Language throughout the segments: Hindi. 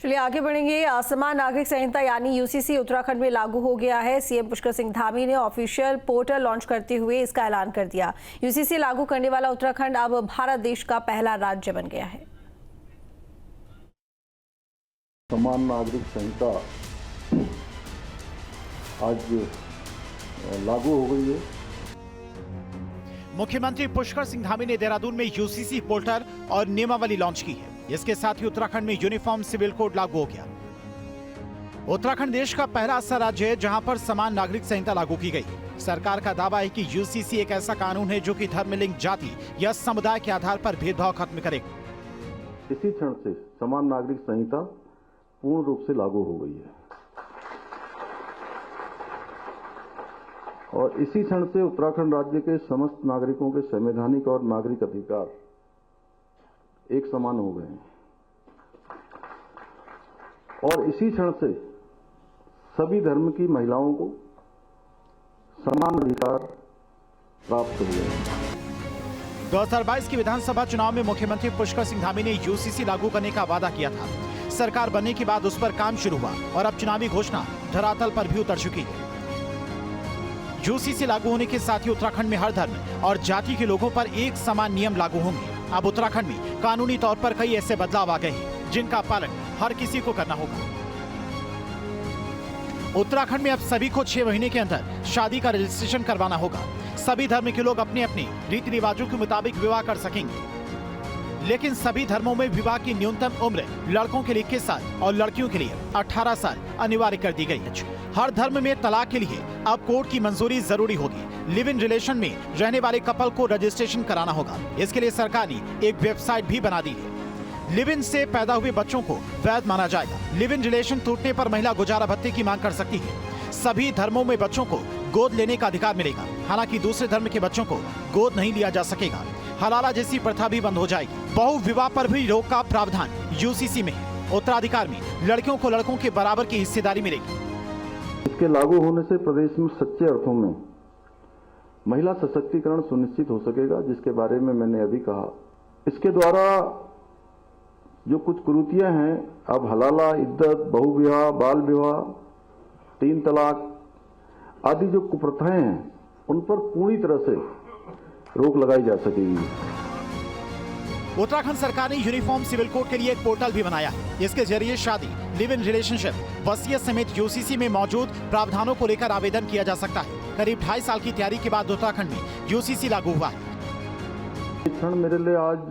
चलिए आगे बढ़ेंगे। समान नागरिक संहिता यानी यूसीसी उत्तराखंड में लागू हो गया है। सीएम पुष्कर सिंह धामी ने ऑफिशियल पोर्टल लॉन्च करते हुए इसका ऐलान कर दिया। यूसीसी लागू करने वाला उत्तराखंड अब भारत देश का पहला राज्य बन गया है। समान नागरिक संहिता आज लागू हो गई है। मुख्यमंत्री पुष्कर सिंह धामी ने देहरादून में यूसीसी पोर्टल और नियमावली लॉन्च की है। इसके साथ ही उत्तराखंड में यूनिफॉर्म सिविल कोड लागू हो गया। उत्तराखंड देश का पहला ऐसा राज्य है जहां पर समान नागरिक संहिता लागू की गई। सरकार का दावा है कि यूसीसी एक ऐसा कानून है जो कि धर्म, लिंग, जाति या समुदाय के आधार पर भेदभाव खत्म करेगा। इसी क्षण से समान नागरिक संहिता पूर्ण रूप से लागू हो गई है और इसी क्षण से उत्तराखंड राज्य के समस्त नागरिकों के संवैधानिक और नागरिक अधिकार एक समान हो गए हैं और इसी क्षण से सभी धर्म की महिलाओं को समान अधिकार प्राप्त हुए हैं। 2022 के विधानसभा चुनाव में मुख्यमंत्री पुष्कर सिंह धामी ने यूसीसी लागू करने का वादा किया था। सरकार बनने के बाद उस पर काम शुरू हुआ और अब चुनावी घोषणा धरातल पर भी उतर चुकी है। यूसीसी लागू होने के साथ ही उत्तराखंड में हर धर्म और जाति के लोगों पर एक समान नियम लागू होंगे। अब उत्तराखंड में कानूनी तौर पर कई ऐसे बदलाव आ गए हैं जिनका पालन हर किसी को करना होगा। उत्तराखंड में अब सभी को 6 महीने के अंदर शादी का रजिस्ट्रेशन करवाना होगा। सभी धर्म के लोग अपने अपने रीति रिवाजों के मुताबिक विवाह कर सकेंगे, लेकिन सभी धर्मों में विवाह की न्यूनतम उम्र लड़कों के लिए 21 साल और लड़कियों के लिए 18 साल अनिवार्य कर दी गई है। हर धर्म में तलाक के लिए अब कोर्ट की मंजूरी जरूरी होगी। लिव इन रिलेशन में रहने वाले कपल को रजिस्ट्रेशन कराना होगा। इसके लिए सरकार ने एक वेबसाइट भी बना दी है। लिव इन से पैदा हुए बच्चों को वैध माना जाएगा। लिव इन रिलेशन टूटने पर महिला गुजारा भत्ते की मांग कर सकती है। सभी धर्मों में बच्चों को गोद लेने का अधिकार मिलेगा। हालांकि दूसरे धर्म के बच्चों को गोद नहीं लिया जा सकेगा। हलाला जैसी प्रथा भी बंद हो जाएगी। बहु विवाह पर भी रोक का प्रावधान यूसीसी में है। उत्तराधिकार में लड़कियों को लड़कों के बराबर की हिस्सेदारी मिलेगी। इसके लागू होने से प्रदेश में सच्चे अर्थों में महिला सशक्तिकरण सुनिश्चित हो सकेगा, जिसके बारे में मैंने अभी कहा। इसके द्वारा जो कुछ कुरीतियां हैं, अब हलाला, इद्दत, बहुविवाह, बाल विवाह, 3 तलाक आदि जो कुप्रथाएं हैं, उन पर पूरी तरह से रोक लगाई जा सकेगी। उत्तराखंड सरकार ने यूनिफॉर्म सिविल कोड के लिए एक पोर्टल भी बनाया है। इसके जरिए शादी, लिव इन रिलेशनशिप, वसीयत समेत यूसीसी में मौजूद प्रावधानों को लेकर आवेदन किया जा सकता है। करीब 2.5 साल की तैयारी के बाद उत्तराखंड में यूसीसी लागू हुआ है। ये क्षण मेरे लिए आज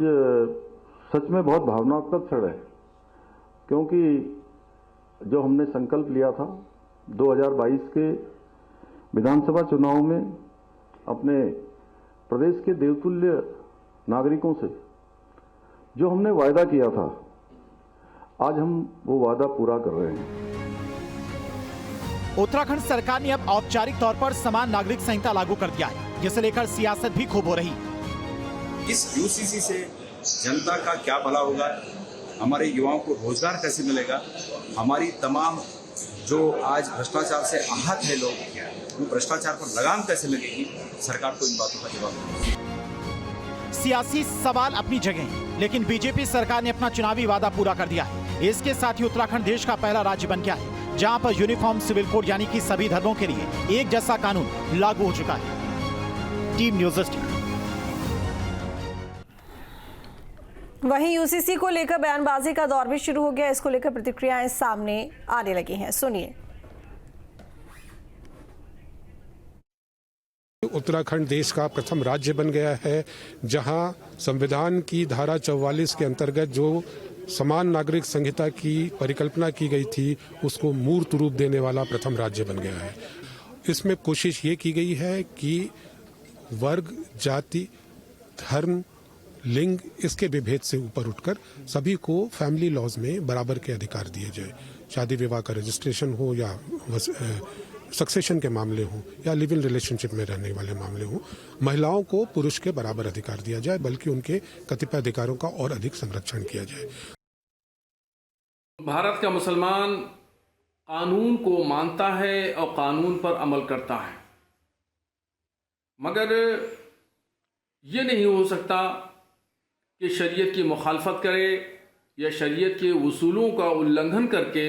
सच में बहुत भावनात्मक क्षण है, क्योंकि जो हमने संकल्प लिया था 2022 के विधानसभा चुनाव में अपने प्रदेश के देवतुल्य नागरिकों से जो हमने वायदा किया था, आज हम वो वादा पूरा कर रहे हैं। उत्तराखंड सरकार ने अब औपचारिक तौर पर समान नागरिक संहिता लागू कर दिया है, जिसे लेकर सियासत भी खूब हो रही है। इस यूसीसी से जनता का क्या भला होगा, हमारे युवाओं को रोजगार कैसे मिलेगा, हमारी तमाम जो आज भ्रष्टाचार से आहत है लोग, वो भ्रष्टाचार पर लगाम कैसे लगेगी, सरकार को इन बातों का जवाब देना। सियासी सवाल अपनी जगह है, लेकिन बीजेपी सरकार ने अपना चुनावी वादा पूरा कर दिया है। इसके साथ ही उत्तराखंड देश का पहला राज्य बन गया है जहां पर यूनिफॉर्म सिविल कोड यानी कि सभी धर्मों के लिए एक जैसा कानून लागू हो चुका है। Team news 18। वहीं यूसीसी को लेकर बयानबाजी का दौर भी शुरू हो गया। इसको लेकर प्रतिक्रियाएं सामने आने लगी हैं, सुनिए। उत्तराखंड देश का प्रथम राज्य बन गया है जहां संविधान की धारा 44 के अंतर्गत जो समान नागरिक संहिता की परिकल्पना की गई थी, उसको मूर्त रूप देने वाला प्रथम राज्य बन गया है। इसमें कोशिश ये की गई है कि वर्ग, जाति, धर्म, लिंग इसके विभेद से ऊपर उठकर सभी को फैमिली लॉज में बराबर के अधिकार दिए जाए। शादी विवाह का रजिस्ट्रेशन हो या सक्सेशन के मामले हो या लिव इन रिलेशनशिप में रहने वाले मामले हो, महिलाओं को पुरुष के बराबर अधिकार दिया जाए, बल्कि उनके कतिपय अधिकारों का और अधिक संरक्षण किया जाए। भारत का मुसलमान कानून को मानता है और कानून पर अमल करता है, मगर ये नहीं हो सकता कि शरीयत की मुखालफत करे या शरीयत के उसूलों का उल्लंघन करके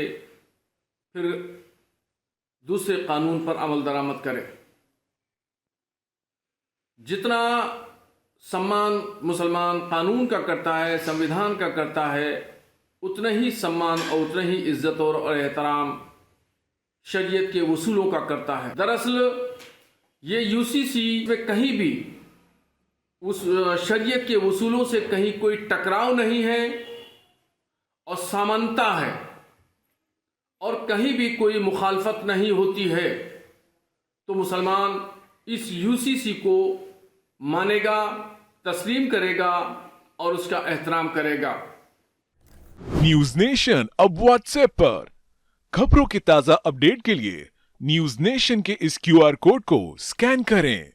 फिर दूसरे कानून पर अमल दरामद करे। जितना सम्मान मुसलमान कानून का करता है, संविधान का करता है, उतना ही सम्मान और उतना ही इज्जत और एहतराम शरीयत के उसूलों का करता है। दरअसल ये यूसीसी में कहीं भी उस शरीयत के उसूलों से कहीं कोई टकराव नहीं है और समानता है और कहीं भी कोई मुखालफत नहीं होती है, तो मुसलमान इस यूसीसी को मानेगा, तस्लीम करेगा और उसका एहतराम करेगा। न्यूज नेशन अब व्हाट्सएप पर खबरों के ताजा अपडेट के लिए न्यूज नेशन के इस क्यूआर कोड को स्कैन करें।